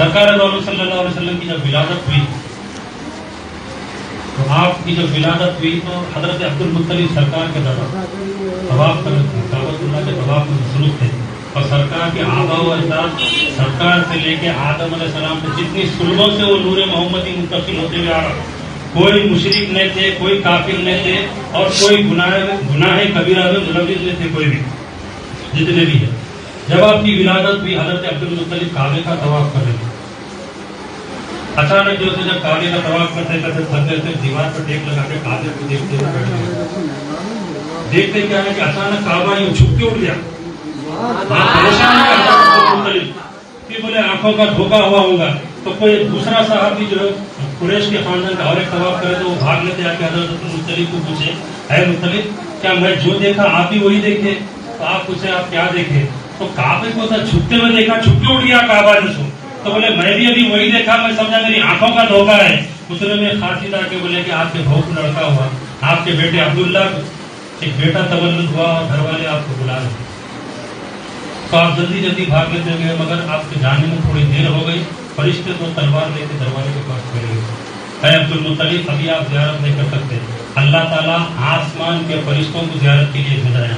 سرکار دو عالم صلی اللہ علیہ وسلم کی جب ولادت ہوئی تو آپ کی جب ولادت ہوئی تو حضرت عبد المطلب سرکار کے طواف کر رہے تھے، کعبۃ اللہ کے طواف میں مصروف تھے، اور سرکار کے آباء و اجداد سرکار سے لے کے آدم علیہ السلام سے جتنی سلبوں سے وہ نور محمدی منتقل ہوتے ہوئے آ رہا، کوئی مشرک نہیں تھے، کوئی کافر نہیں تھے، اور کوئی گناہ کبیرہ میں ملوث نہیں تھے، کوئی بھی جتنے بھی ہے۔ جب آپ کی ولادت ہوئی حضرت عبد المطلب کعبے کا طواف کر رہے تھے، اچانک جو جب کعبے کا طواف کرتے کرتے تھک گئے تھے، دیوار پر ٹیک لگا کے کعبے کو دیکھتے ہوئے بیٹھ گئے۔ دیکھتے کیا ہے کہ اچانک کعبہ یوں جھک کے اٹھ گیا، پریشان ہے حضرت عبد المطلب کہ بولے آنکھوں کا دھوکا ہوا ہوگا، تو کوئی دوسرا صحابی جو ہے قریش کے خاندان کا اور ایک طواف کرے تو وہ بھاگ لیتے آ کے حضرت مطلب کو پوچھے، اے مطلب کیا میں جو دیکھا آپ بھی وہی دیکھے؟ تو آپ پوچھے آپ کیا دیکھے؟ تو کعبے کو تو جھکتے ہوئے دیکھا، جھک کے اٹھ گیا کعبہ جو، تو بولے میں بھی ابھی وہی دیکھا، میں سمجھا میری آنکھوں کا دھوکا ہے۔ دوسرے میں خاصیت آ کے بولے کہ آپ کے بہو کو لڑکا ہوا، آپ کے بیٹے عبداللہ ایک بیٹا تولد ہوا اور گھر والے آپ کو بلا رہے، تو آپ جلدی جلدی بھاگ لیتے گئے، مگر آپ کے جانے میں تھوڑی دیر ہو گئی، فرشتے تو تلوار لے کے دروازے کے پاس کھڑے ہوئے، اے عبد المطلب ابھی آپ زیارت نہیں کر سکتے، اللہ تعالیٰ آسمان کے فرشتوں کو زیارت کے لیے بھیجا ہے،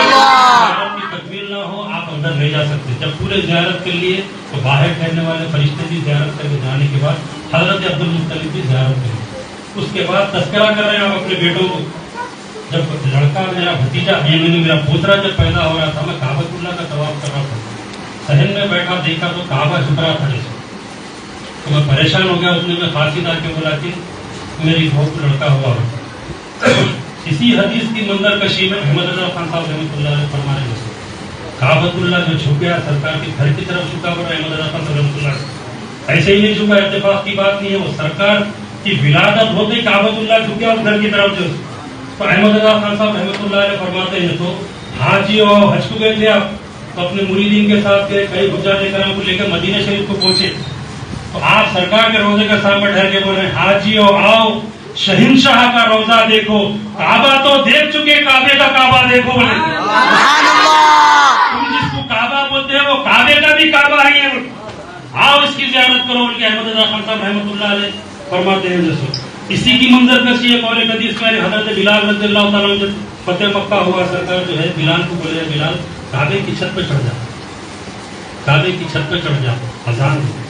زیارت کی تکمیل نہ ہو آپ اندر نہیں جا سکتے، جب پورے زیارت کے لیے تو باہر ٹھہرنے والے فرشتے بھی زیارت کر کے جانے کے بعد حضرت عبد المطلب بھی زیارت کریں۔ اس کے بعد تذکرہ کر رہے ہیں آپ اپنے بیٹوں کو، جب لڑکا میرا بھتیجا میرا پوترا جب پیدا ہو رہا تھا، میں کعبۃ اللہ کا طواف کر رہا تھا، صحن میں بیٹھا دیکھا تو کعبہ جھک رہا تھا جیسے، تو میں پریشان ہو گیا، اس نے میں خاصی آ کے بولا کہ میری بہو کو لڑکا ہوا ہو۔ اسی حدیث کی منظر کشی میں احمد رضا خان صاحب رحمۃ اللہ علیہ فرمانے جیسے کعبۃ اللہ جو جھک گیا سرکار کے گھر کی طرف جھکا ہوا احمد رضا خان صاحب رحمۃ اللہ ایسے ہی نہیں جھکا، اتفاق کی بات نہیں ہے، وہ سرکار کی ولادت ہوتے کعبۃ اللہ جھکے اور گھر کی طرف جو، تو احمد رضا خان صاحب رحمۃ اللہ علیہ فرماتے ہیں تو حاجی اور حج کو گئے تھے آپ، تو اپنے مریدین کے ساتھ گئے، کئی حجاج کرام کو لے کر مدینہ شریف کو پہنچے، تو آپ سرکار کے روزے کے سامنے ٹھہر کے بول رہے ہیں حاجیو آؤ شہنشاہ کا روزہ دیکھو، کعبہ تو دیکھ چکے، کعبے کا کعبہ دیکھو، بولے تم جس کو کعبہ بولتے ہیں وہ کعبے کا بھی کعبہ ہی ہے، آؤ اس کی زیارت کرو، بول کے احمد رضا خان صاحب رحمۃ اللہ علیہ فرماتے ہیں جیسے اسی کی منظر کشی ہے قول حدیث میں حضرت بلال رضی اللہ تعالیٰ جب فتح مکہ ہوا، سرکار جو ہے بلال کو بولے بلال کعبے کی چھت پہ چڑھ جا، کعبے کی چھت پہ چڑھ جا، اذان دے۔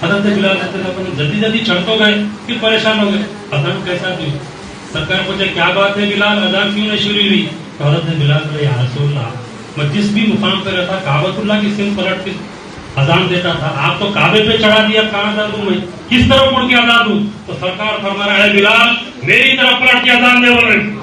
حضرت بلال رضی اللہ عنہ جلدی جلدی چڑھ تو گئے، پھر پریشان ہو گئے، اذان کیسا دی؟ سرکار پوچھے کیا بات ہے بلال، اذان کیوں نہیں شروع ہوئی؟ تو حضرت بلال بولے یا رسول اللہ میں جس بھی مقام پہ رہتا کعبۃ اللہ کی سمت پلٹ کے اذان دیتا تھا، آپ تو کعبے پہ چڑھا دیا، کہاں اذان دوں میں، کس طرف مڑ کے اذان دوں؟ تو سرکار فرما رہا ہے بلال میری طرف پلٹ کے اذان دے، بول رہے